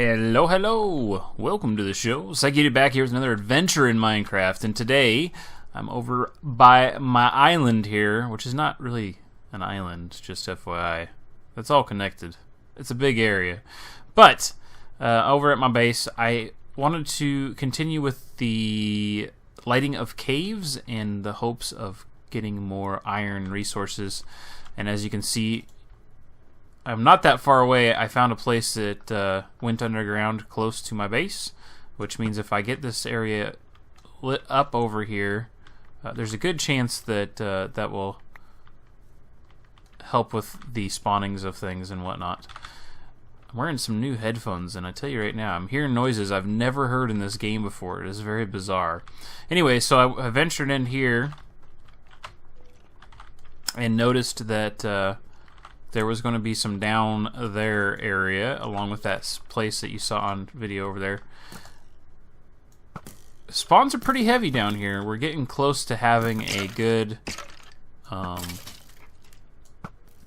Hello, hello! Welcome to the show. SykoYoda back here with another adventure in Minecraft, and today I'm over by my island here, which is not really an island, just FYI. It's all connected. It's a big area. But, over at my base, I wanted to continue with the lighting of caves in the hopes of getting more iron resources. And as you can see, I'm not that far away. I found a place that went underground close to my base, which means if I get this area lit up over here, there's a good chance that that will help with the spawnings of things and whatnot. I'm wearing some new headphones, and I tell you right now, I'm hearing noises I've never heard in this game before. It is very bizarre. Anyway, so I ventured in here and noticed that there was going to be some down there area, along with that place that you saw on video over there. Spawns are pretty heavy down here. We're getting close to having a good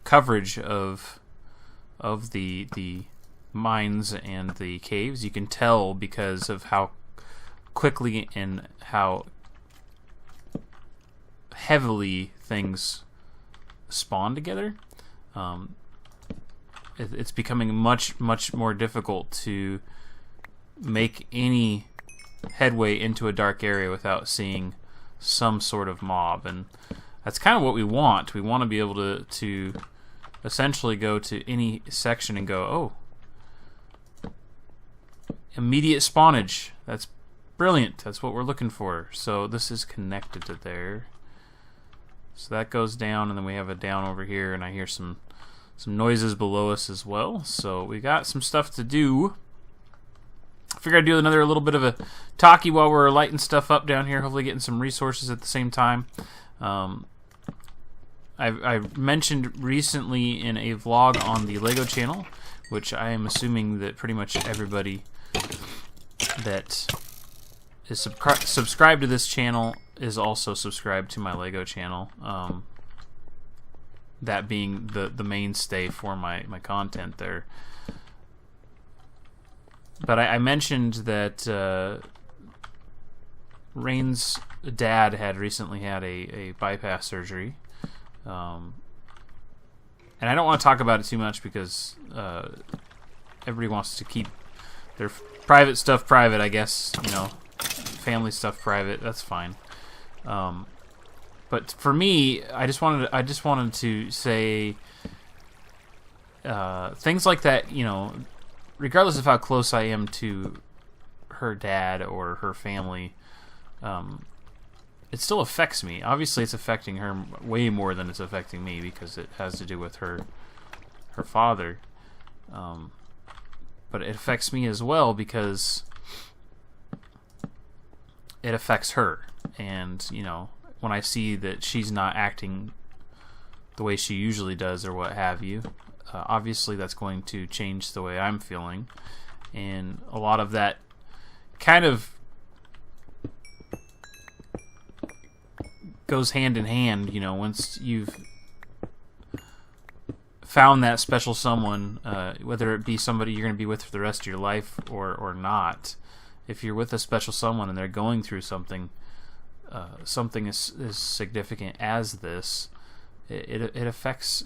coverage of the mines and the caves. You can tell because of how quickly and how heavily things spawn together. It's becoming much more difficult to make any headway into a dark area without seeing some sort of mob, and that's kind of what we want. We want to be able to essentially go to any section and go, oh, immediate spawnage. That's brilliant. That's what we're looking for. So this is connected to there. So that goes down, and then we have a down over here, and I hear some noises below us as well. So we got some stuff to do. I figured I'd do another little bit of a talkie while we're lighting stuff up down here, hopefully getting some resources at the same time. I mentioned recently in a vlog on the Lego channel, which I am assuming that pretty much everybody that is subscribed to this channel is also subscribed to my Lego channel. That being the mainstay for my content there. But I mentioned that Rain's dad had recently had a bypass surgery. And I don't want to talk about it too much because everybody wants to keep their private stuff private, I guess. You know, family stuff private. That's fine. But for me, I just wanted to say things like that. You know, regardless of how close I am to her dad or her family, it still affects me. Obviously, it's affecting her way more than it's affecting me because it has to do with her father. But it affects me as well because it affects her. And, you know, when I see that she's not acting the way she usually does or what have you, obviously that's going to change the way I'm feeling. And a lot of that kind of goes hand in hand, you know, once you've found that special someone, whether it be somebody you're going to be with for the rest of your life or not. If you're with a special someone and they're going through something, something as significant as this, it affects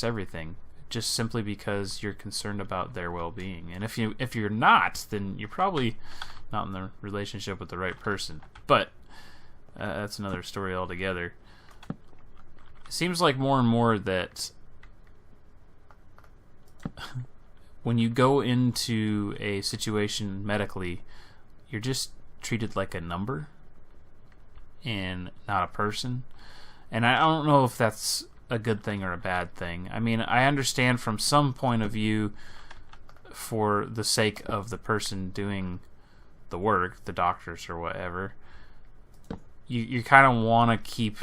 everything, just simply because you're concerned about their well-being. And if you're not, then you're probably not in the relationship with the right person. But that's another story altogether. It seems like more and more that when you go into a situation medically, you're just treated like a number and not a person. And I don't know if that's a good thing or a bad thing. I mean, I understand from some point of view, for the sake of the person doing the work, the doctors or whatever, you kind of want to keep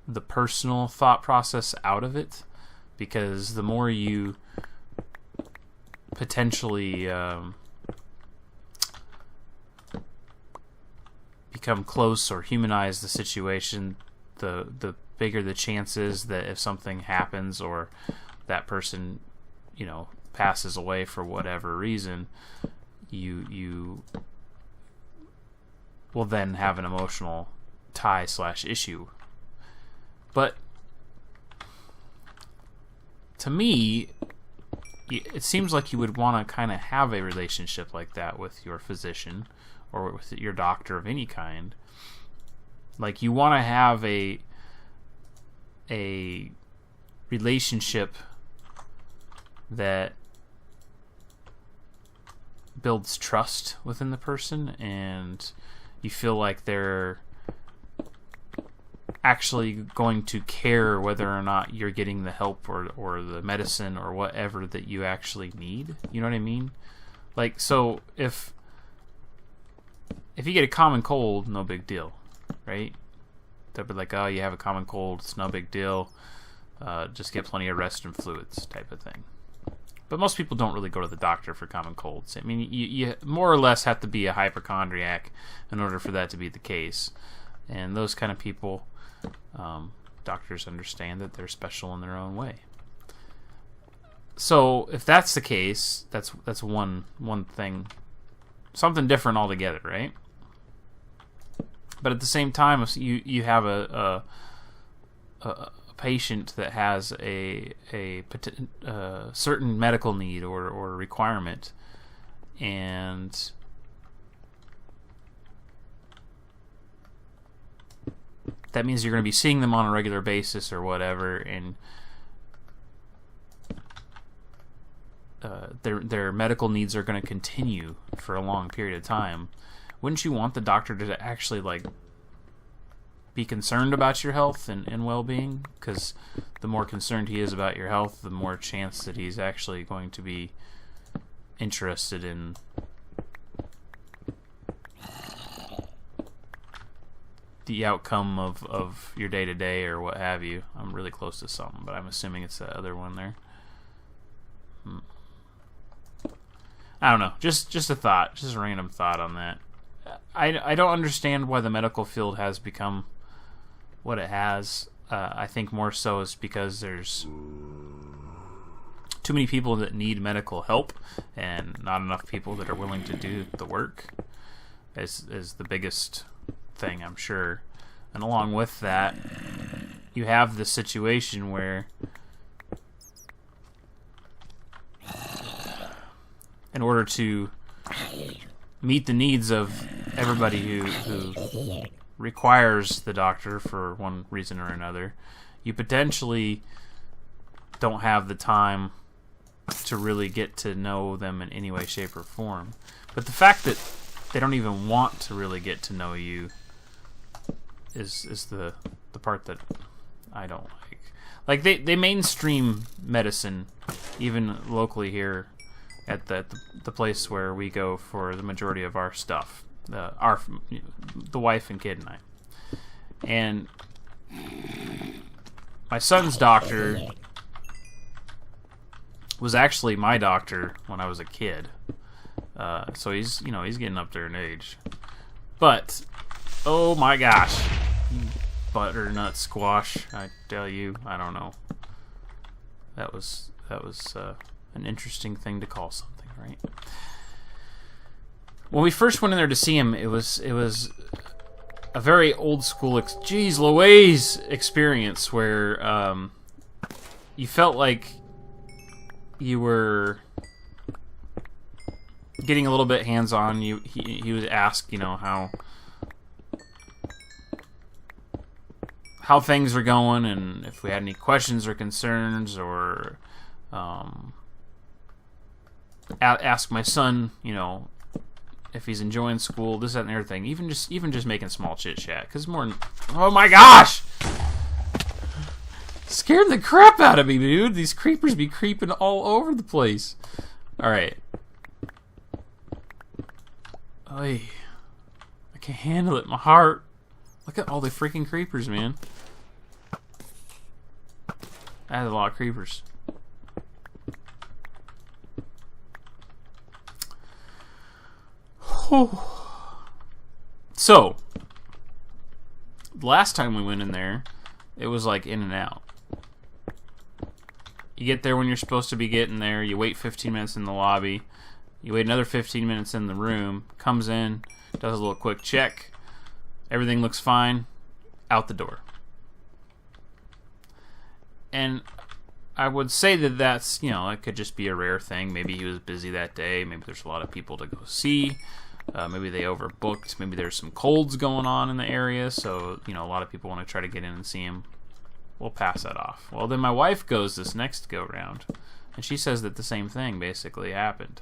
the personal thought process out of it, because the more you potentially become close or humanize the situation, the bigger the chance is that if something happens or that person, you know, passes away for whatever reason, you will then have an emotional tie/issue. But to me, it seems like you would want to kind of have a relationship like that with your physician or with your doctor of any kind. Like, you want to have a relationship that builds trust within the person, and you feel like they're actually going to care whether or not you're getting the help or the medicine or whatever that you actually need. You know what I mean? Like, so if you get a common cold, no big deal, right? They'll be like, oh, you have a common cold, it's no big deal. Just get plenty of rest and fluids, type of thing. But most people don't really go to the doctor for common colds. I mean, you more or less have to be a hypochondriac in order for that to be the case. And those kind of people, doctors understand that they're special in their own way. So if that's the case, that's one thing, something different altogether, right? But at the same time, if you have a patient that has a certain medical need or requirement, and that means you're going to be seeing them on a regular basis or whatever, and their medical needs are going to continue for a long period of time. Wouldn't you want the doctor to actually, like, be concerned about your health and well-being? Because the more concerned he is about your health, the more chance that he's actually going to be interested in the outcome of your day-to-day or what have you. I'm really close to something, but I'm assuming it's that other one there. I don't know. Just a thought. Just a random thought on that. I don't understand why the medical field has become what it has. I think more so is because there's too many people that need medical help and not enough people that are willing to do the work is the biggest thing, I'm sure. And along with that, you have this situation where in order to meet the needs of everybody who requires the doctor for one reason or another, you potentially don't have the time to really get to know them in any way, shape, or form. But the fact that they don't even want to really get to know you is the part that I don't like. Like, they mainstream medicine, even locally here at the place where we go for the majority of our stuff, the wife and kid and I. And my son's doctor was actually my doctor when I was a kid. So he's getting up there in age. But oh my gosh, butternut squash! I tell you, I don't know. That was an interesting thing to call something, right? When we first went in there to see him, it was a very old school, geez Louise experience where you felt like you were getting a little bit hands-on. He would ask, how things were going and if we had any questions or concerns, or ask my son, if he's enjoying school, this, that, and everything. Even just making small chit chat, because oh my gosh, scared the crap out of me, dude. These creepers be creeping all over the place. All right. Oy. I can't handle it. My heart. Look at all the freaking creepers, man. That is a lot of creepers. So, the last time we went in there, it was like in and out. You get there when you're supposed to be getting there. You wait 15 minutes in the lobby. You wait another 15 minutes in the room. Comes in, does a little quick check. Everything looks fine. Out the door. And I would say that that's, you know, that could just be a rare thing. Maybe he was busy that day. Maybe there's a lot of people to go see. Maybe they overbooked. Maybe there's some colds going on in the area. So, you know, a lot of people want to try to get in and see him. We'll pass that off. Well, then my wife goes this next go-round, and she says that the same thing basically happened.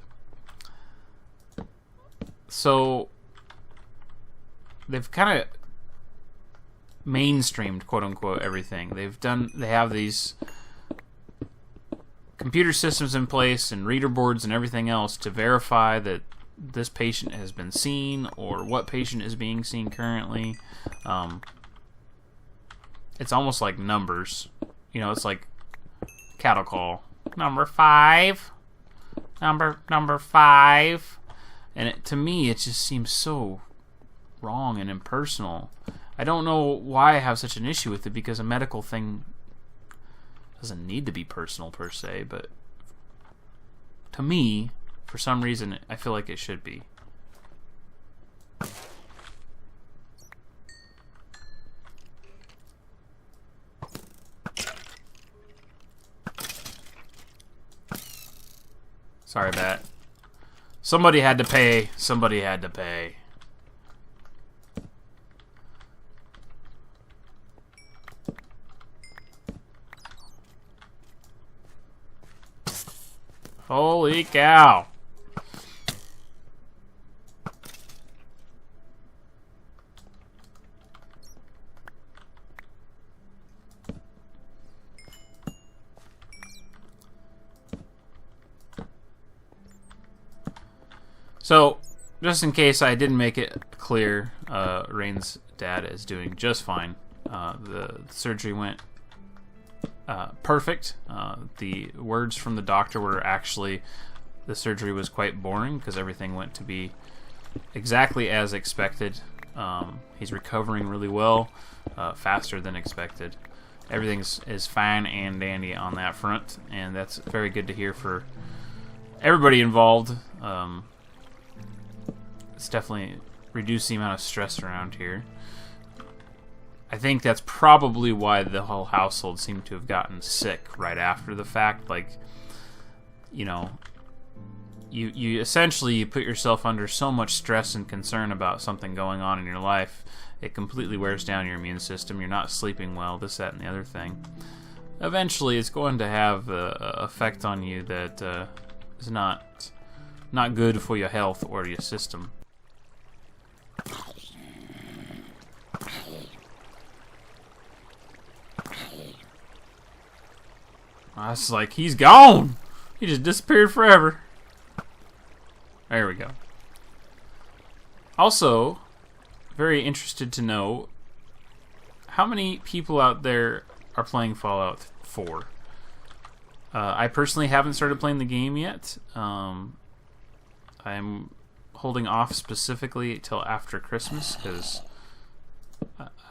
So they've kind of mainstreamed, quote-unquote, everything. They have these computer systems in place and reader boards and everything else to verify that this patient has been seen or what patient is being seen currently. It's almost like numbers. You know, it's like cattle call. Number 5. Number 5. And to me, it just seems so wrong and impersonal. I don't know why I have such an issue with it, because a medical thing doesn't need to be personal per se, but to me, for some reason, I feel like it should be. Sorry, Bat. Somebody had to pay. Somebody had to pay. Holy cow. So, just in case I didn't make it clear, Rain's dad is doing just fine. The surgery went perfect. The words from the doctor were actually the surgery was quite boring because everything went to be exactly as expected. He's recovering really well, faster than expected. Everything is fine and dandy on that front, and that's very good to hear for everybody involved. It's definitely reduced the amount of stress around here. I think that's probably why the whole household seemed to have gotten sick right after the fact. Like, you know, you essentially put yourself under so much stress and concern about something going on in your life, it completely wears down your immune system. You're not sleeping well, this, that, and the other thing. Eventually, it's going to have an effect on you that is not good for your health or your system. I was like, he's gone! He just disappeared forever. There we go. Also, very interested to know how many people out there are playing Fallout 4. I personally haven't started playing the game yet. I'm holding off specifically till after Christmas because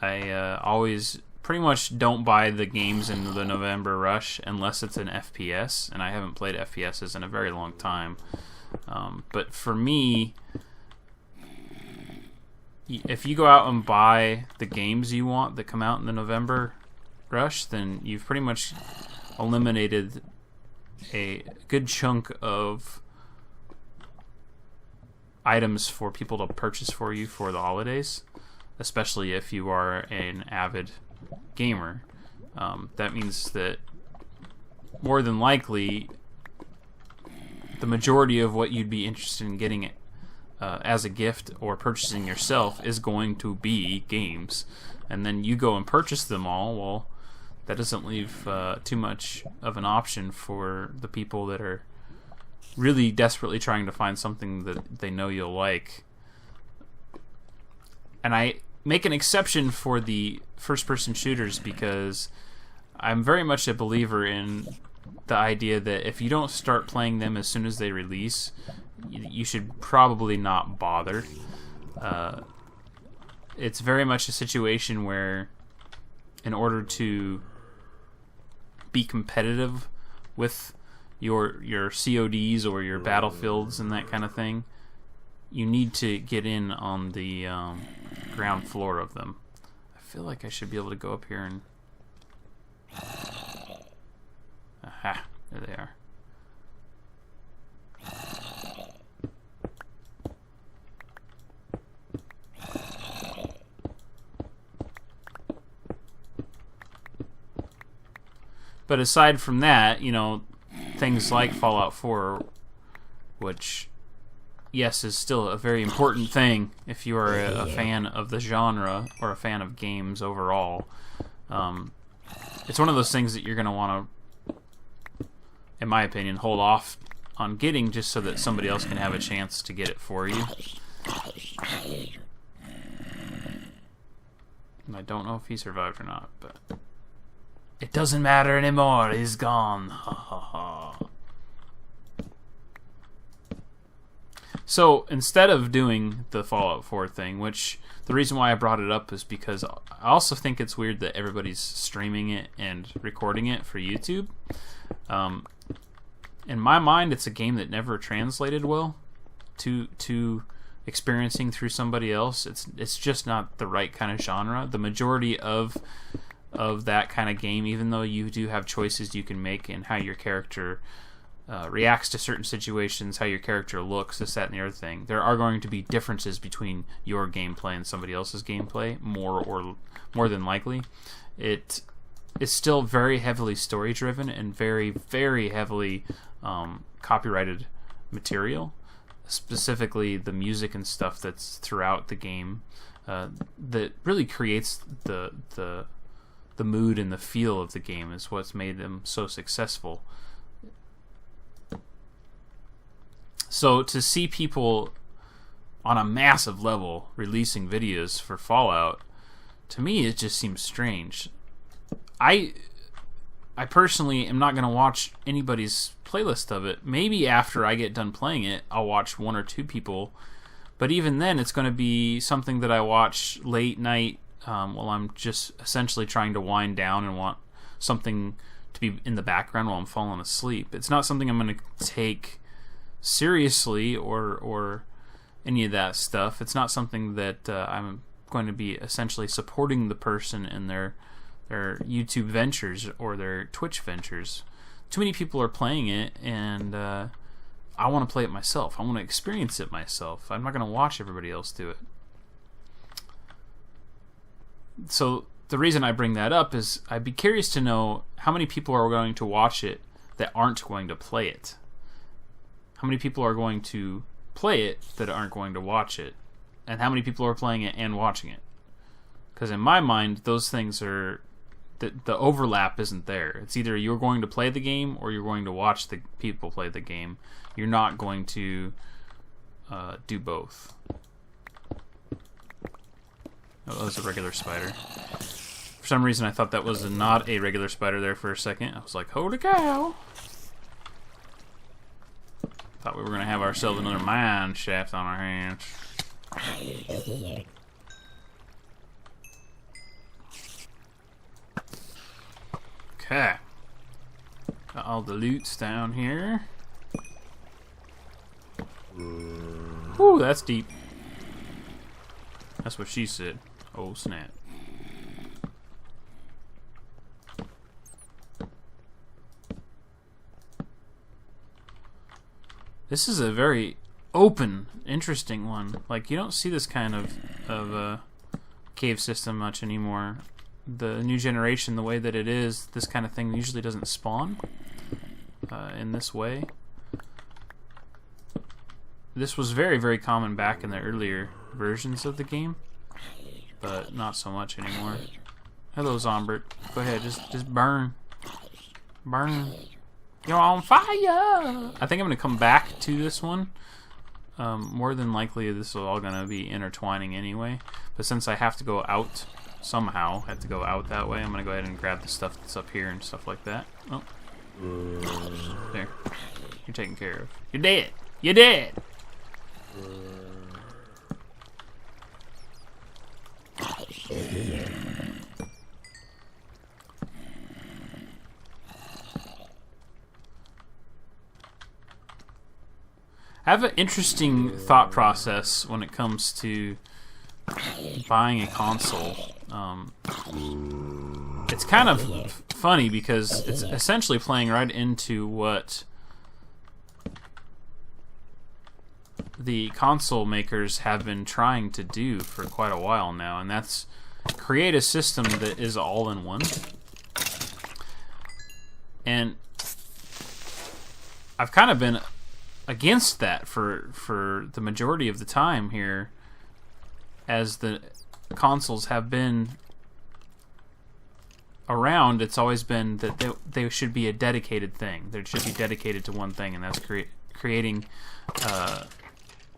I always pretty much don't buy the games in the November rush unless it's an FPS, and I haven't played FPSs in a very long time. But for me, if you go out and buy the games you want that come out in the November rush, then you've pretty much eliminated a good chunk of items for people to purchase for you for the holidays, especially if you are an avid gamer. That means that more than likely the majority of what you'd be interested in getting as a gift or purchasing yourself is going to be games, and then you go and purchase them all. Well, that doesn't leave too much of an option for the people that are really desperately trying to find something that they know you'll like. And I make an exception for the first-person shooters because I'm very much a believer in the idea that if you don't start playing them as soon as they release, you should probably not bother. It's very much a situation where in order to be competitive with your CODs or your battlefields and that kind of thing, you need to get in on the ground floor of them. I feel like I should be able to go up here and... Aha, there they are. But aside from that, you know, things like Fallout 4, which, yes, is still a very important thing if you are a fan of the genre or a fan of games overall. It's one of those things that you're going to want to, in my opinion, hold off on getting just so that somebody else can have a chance to get it for you. And I don't know if he survived or not, but... It doesn't matter anymore, he's gone. Ha ha ha. So, instead of doing the Fallout 4 thing, which the reason why I brought it up is because I also think it's weird that everybody's streaming it and recording it for YouTube. In my mind, it's a game that never translated well to experiencing through somebody else. It's just not the right kind of genre. The majority of that kind of game, even though you do have choices you can make in how your character reacts to certain situations, how your character looks, this, that, and the other thing, there are going to be differences between your gameplay and somebody else's gameplay, more than likely. It is still very heavily story driven and very, very heavily copyrighted material, specifically the music and stuff that's throughout the game that really creates the mood and the feel of the game is what's made them so successful. So to see people on a massive level releasing videos for Fallout, to me it just seems strange. I personally am not going to watch anybody's playlist of it. Maybe after I get done playing it, I'll watch one or two people, but even then it's going to be something that I watch late night while I'm just essentially trying to wind down and want something to be in the background while I'm falling asleep. It's not something I'm going to take seriously or any of that stuff. It's not something that I'm going to be essentially supporting the person in their YouTube ventures or their Twitch ventures. Too many people are playing it, and I want to play it myself. I want to experience it myself. I'm not going to watch everybody else do it. So the reason I bring that up is I'd be curious to know how many people are going to watch it that aren't going to play it. How many people are going to play it that aren't going to watch it? And how many people are playing it and watching it? Because in my mind, those things are... The overlap isn't there. It's either you're going to play the game or you're going to watch the people play the game. You're not going to do both. Oh, that was a regular spider. For some reason, I thought that was not a regular spider there for a second. I was like, holy cow! Thought we were going to have ourselves another mine shaft on our hands. Okay. Got all the loots down here. Whew, that's deep. That's what she said. Oh, snap. This is a very open, interesting one. Like, you don't see this kind of cave system much anymore. The new generation, the way that it is, this kind of thing usually doesn't spawn in this way. This was very, very common back in the earlier versions of the game, but not so much anymore. Hello, Zombert. Go ahead, just burn. Burn. You're on fire! I think I'm going to come back to this one. More than likely, this is all going to be intertwining anyway. But since I have to go out somehow, I have to go out that way, I'm going to go ahead and grab the stuff that's up here and stuff like that. Oh. There. You're taken care of. You're dead! You're dead! I have an interesting thought process when it comes to buying a console. It's kind of funny because it's essentially playing right into what the console makers have been trying to do for quite a while now, and that's create a system that is all-in-one. And I've kind of been against that for the majority of the time here, as the consoles have been around. It's always been that they should be a dedicated thing. They should be dedicated to one thing, and that's creating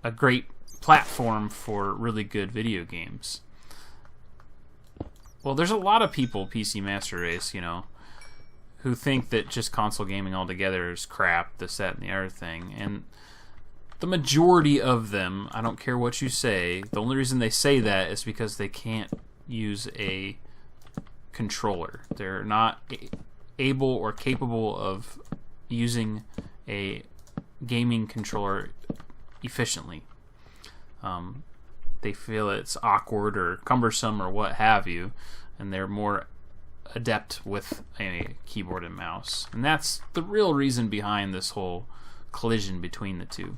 a great platform for really good video games. Well, there's a lot of people, PC Master Race, you know, who think that just console gaming altogether is crap, this, that, and the other thing. And the majority of them, I don't care what you say, the only reason they say that is because they can't use a controller. They're not able or capable of using a gaming controller efficiently. They feel it's awkward or cumbersome or what have you, and they're more adept with a keyboard and mouse. And that's the real reason behind this whole collision between the two.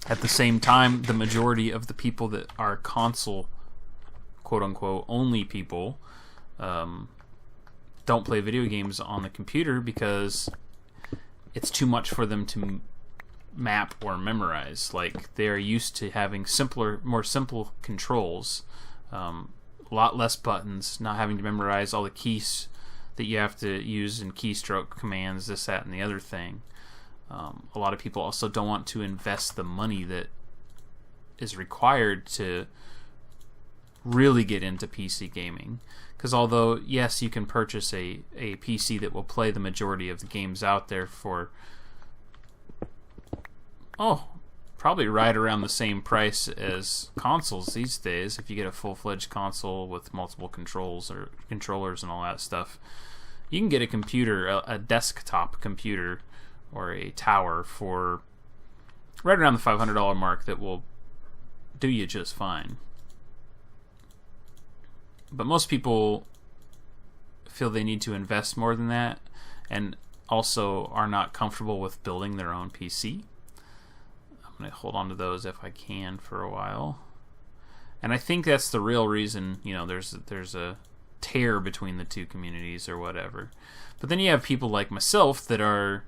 At the same time, the majority of the people that are console, quote-unquote, only people, don't play video games on the computer because it's too much for them to map or memorize. Like, they're used to having more simple controls, a lot less buttons, not having to memorize all the keys that you have to use in keystroke commands, this, that, and the other thing. A lot of people also don't want to invest the money that is required to really get into PC gaming. Because although, yes, you can purchase a PC that will play the majority of the games out there for probably right around the same price as consoles these days, if you get a full-fledged console with multiple controllers and all that stuff, you can get a computer, a desktop computer, or a tower for right around the $500 mark that will do you just fine. But most people feel they need to invest more than that, and also are not comfortable with building their own PC. I'm going to hold on to those if I can for a while. And I think that's the real reason, you know, there's a tear between the two communities or whatever. But then you have people like myself that are...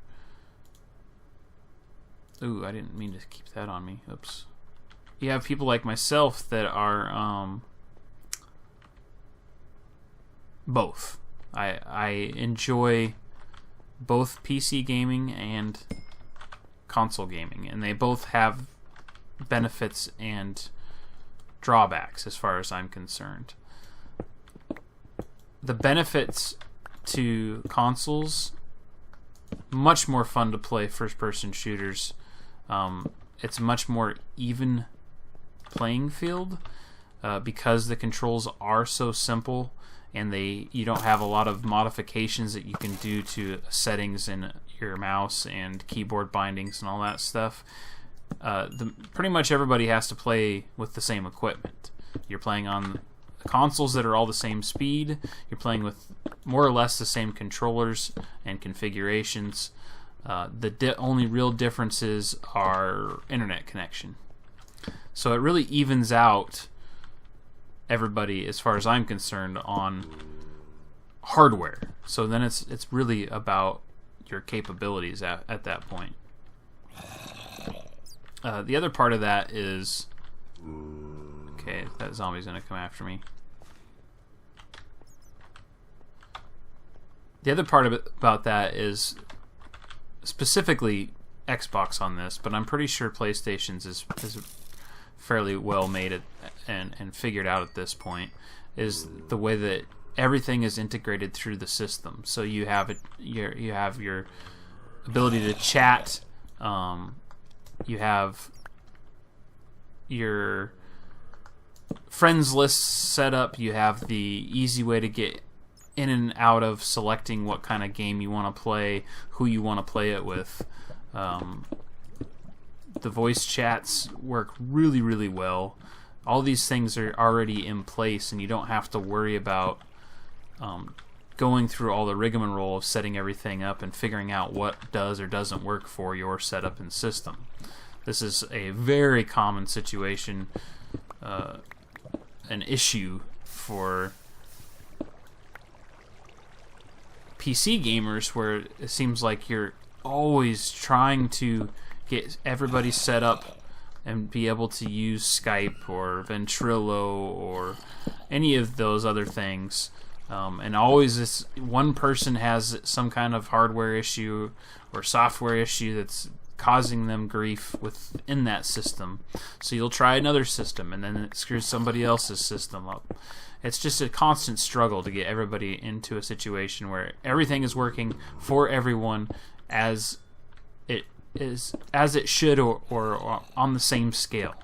Ooh, I didn't mean to keep that on me. Oops. You have people like myself that are both. I enjoy both PC gaming and console gaming, and they both have benefits and drawbacks as far as I'm concerned. The benefits to consoles, much more fun to play first-person shooters. It's much more even playing field because the controls are so simple, and you don't have a lot of modifications that you can do to settings in your mouse and keyboard bindings and all that stuff. Pretty much everybody has to play with the same equipment. You're playing on consoles that are all the same speed. You're playing with more or less the same controllers and configurations. The only real differences are internet connection. So it really evens out everybody, as far as I'm concerned, on hardware. So then it's really about your capabilities at that point. The other part of that is... Okay, that zombie's going to come after me. The other part of it about that is specifically Xbox on this, but I'm pretty sure PlayStation's is fairly well made and figured out at this point, is the way that everything is integrated through the system. So you have your ability to chat, you have your friends list set up, you have the easy way to get in and out of selecting what kind of game you want to play, who you want to play it with. the voice chats work really, really well. All these things are already in place, and you don't have to worry about going through all the rigmarole of setting everything up and figuring out what does or doesn't work for your setup and system. This is a very common situation, an issue for PC gamers, where it seems like you're always trying to get everybody set up and be able to use Skype or Ventrilo or any of those other things. And always this one person has some kind of hardware issue or software issue that's causing them grief within that system. So you'll try another system, and then it screws somebody else's system up. It's just a constant struggle to get everybody into a situation where everything is working for everyone as it should, or on the same scale.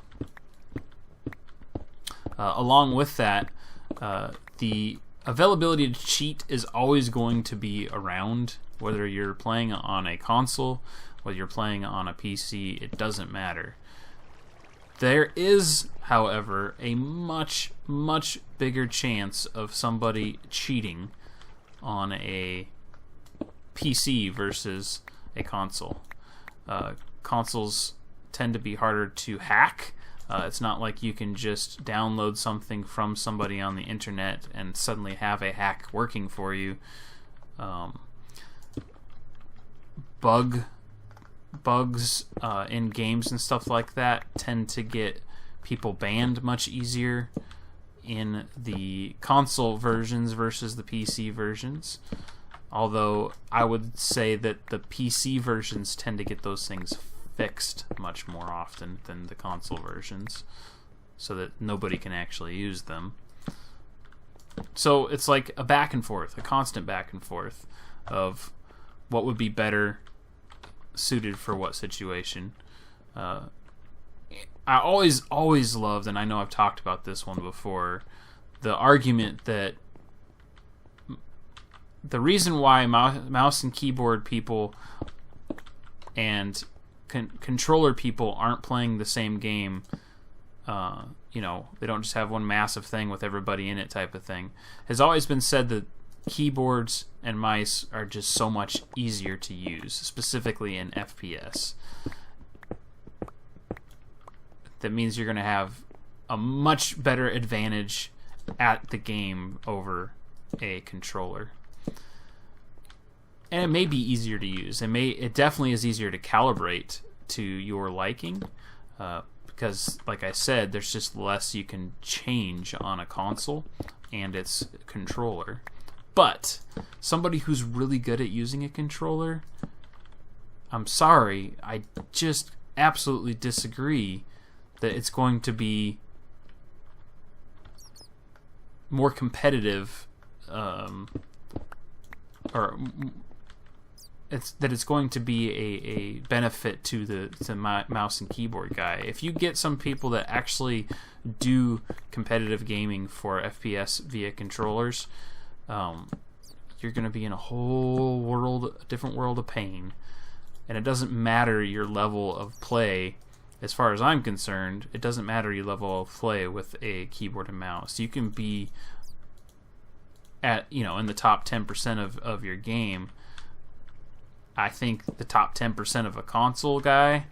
Along with that, the availability to cheat is always going to be around, whether you're playing on a console, whether you're playing on a PC, it doesn't matter. There is, however, a much, much bigger chance of somebody cheating on a PC versus a console. Consoles tend to be harder to hack. It's not like you can just download something from somebody on the internet and suddenly have a hack working for you. Bugs in games and stuff like that tend to get people banned much easier in the console versions versus the PC versions. Although I would say that the PC versions tend to get those things fixed much more often than the console versions, so that nobody can actually use them. So it's like a back and forth, a constant back and forth of what would be better suited for what situation. I always loved, and I know I've talked about this one before, the argument that the reason why mouse and keyboard people and controller people aren't playing the same game, they don't just have one massive thing with everybody in it type of thing, has always been said that keyboards and mice are just so much easier to use, specifically in FPS. That means you're going to have a much better advantage at the game over a controller. And it may be easier to use. It definitely is easier to calibrate to your liking, because, like I said, there's just less you can change on a console and its controller. But somebody who's really good at using a controller, I'm sorry, I just absolutely disagree that it's going to be more competitive, it's going to be a benefit to the mouse and keyboard guy. If you get some people that actually do competitive gaming for FPS via controllers, you're going to be in a different world of pain. And it doesn't matter your level of play. As far as I'm concerned, it doesn't matter your level of play with a keyboard and mouse. You can be in the top 10% of your game. I think the top 10% of a console guy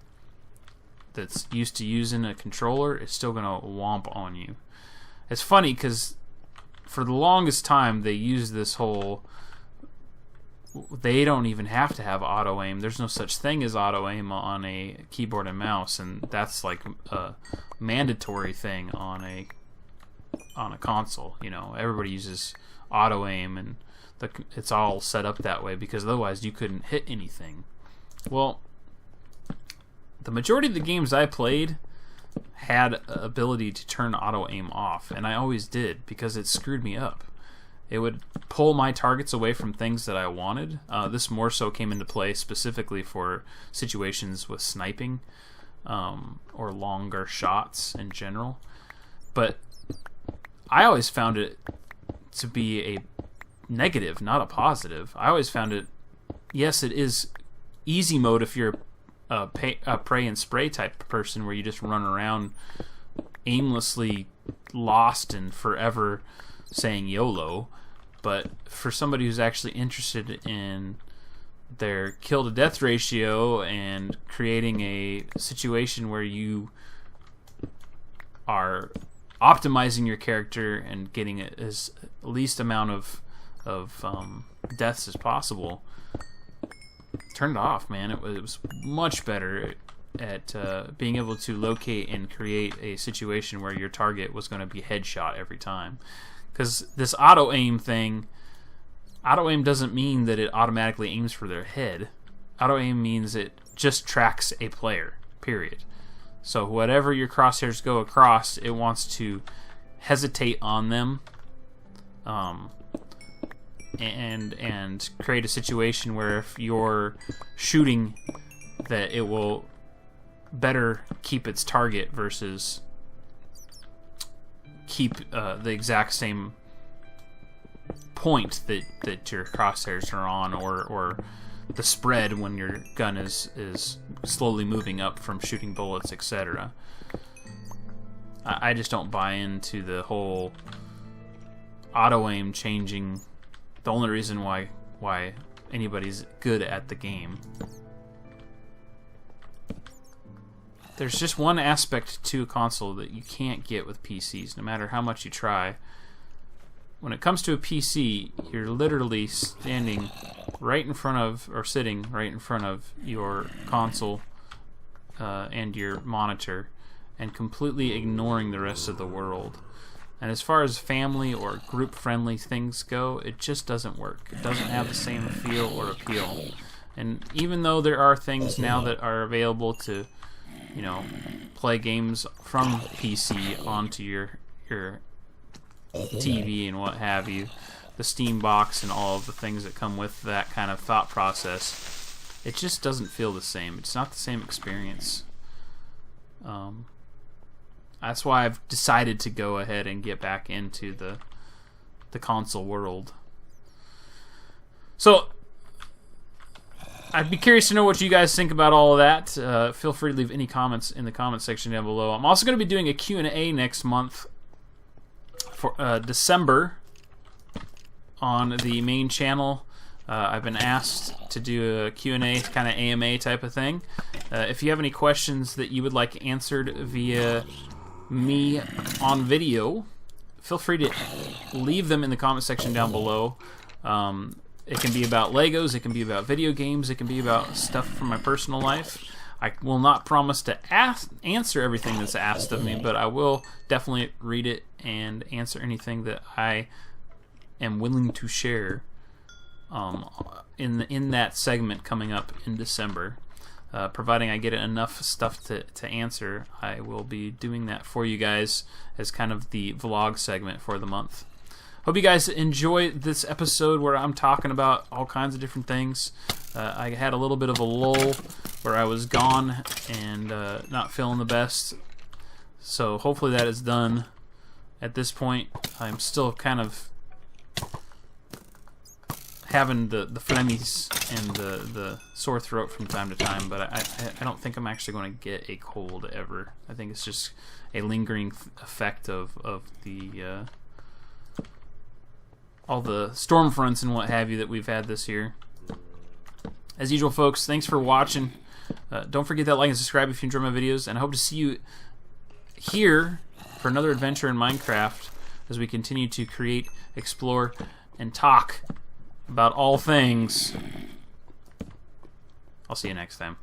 that's used to using a controller is still going to womp on you. It's funny because for the longest time they used this whole, they don't even have to have auto aim. There's no such thing as auto aim on a keyboard and mouse, and that's like a mandatory thing on a console. Everybody uses auto aim, and it's all set up that way because otherwise you couldn't hit anything. Well, the majority of the games I played had ability to turn auto aim off, and I always did because it screwed me up. It would pull my targets away from things that I wanted. This more so came into play specifically for situations with sniping or longer shots in general. But I always found it to be a negative, not a positive. I always found it, yes, it is easy mode if you're a pray and spray type person where you just run around aimlessly lost and forever saying YOLO. But for somebody who's actually interested in their kill to death ratio and creating a situation where you are optimizing your character and getting as least amount of deaths as possible, turn it off, man. It was much better at being able to locate and create a situation where your target was going to be headshot every time. Because this auto aim thing, auto aim doesn't mean that it automatically aims for their head. Auto aim means it just tracks a player, period. So whatever your crosshairs go across, it wants to hesitate on them, and create a situation where if you're shooting, that it will better keep its target versus keep the exact same point that your crosshairs are on, or the spread when your gun is slowly moving up from shooting bullets, etc. I just don't buy into the whole auto aim changing the only reason why anybody's good at the game. There's just one aspect to a console that you can't get with PCs, no matter how much you try. When it comes to a PC, you're literally standing right in front of, or sitting right in front of your console and your monitor, and completely ignoring the rest of the world. And as far as family or group-friendly things go, it just doesn't work. It doesn't have the same feel or appeal. And even though there are things now that are available to, you know, play games from PC onto your TV and what have you, the Steam box and all of the things that come with that kind of thought process, it just doesn't feel the same. It's not the same experience. That's why I've decided to go ahead and get back into the console world. So I'd be curious to know what you guys think about all of that. Feel free to leave any comments in the comment section down below. I'm also going to be doing a Q&A next month for December on the main channel. I've been asked to do a Q&A, kind of AMA type of thing. If you have any questions that you would like answered via me on video, feel free to leave them in the comment section down below. It can be about Legos, it can be about video games, it can be about stuff from my personal life. I will not promise to answer everything that's asked of me, but I will definitely read it and answer anything that I am willing to share in that segment coming up in December. Providing I get enough stuff to answer, I will be doing that for you guys as kind of the vlog segment for the month. Hope you guys enjoy this episode where I'm talking about all kinds of different things. I had a little bit of a lull where I was gone and not feeling the best. So hopefully that is done at this point. I'm still kind of having the phlegmies and the sore throat from time to time, but I don't think I'm actually going to get a cold ever. I think it's just a lingering effect of the all the storm fronts and what have you that we've had this year. As usual, folks, thanks for watching. Don't forget that like and subscribe if you enjoy my videos, and I hope to see you here for another adventure in Minecraft as we continue to create, explore, and talk about all things. I'll see you next time.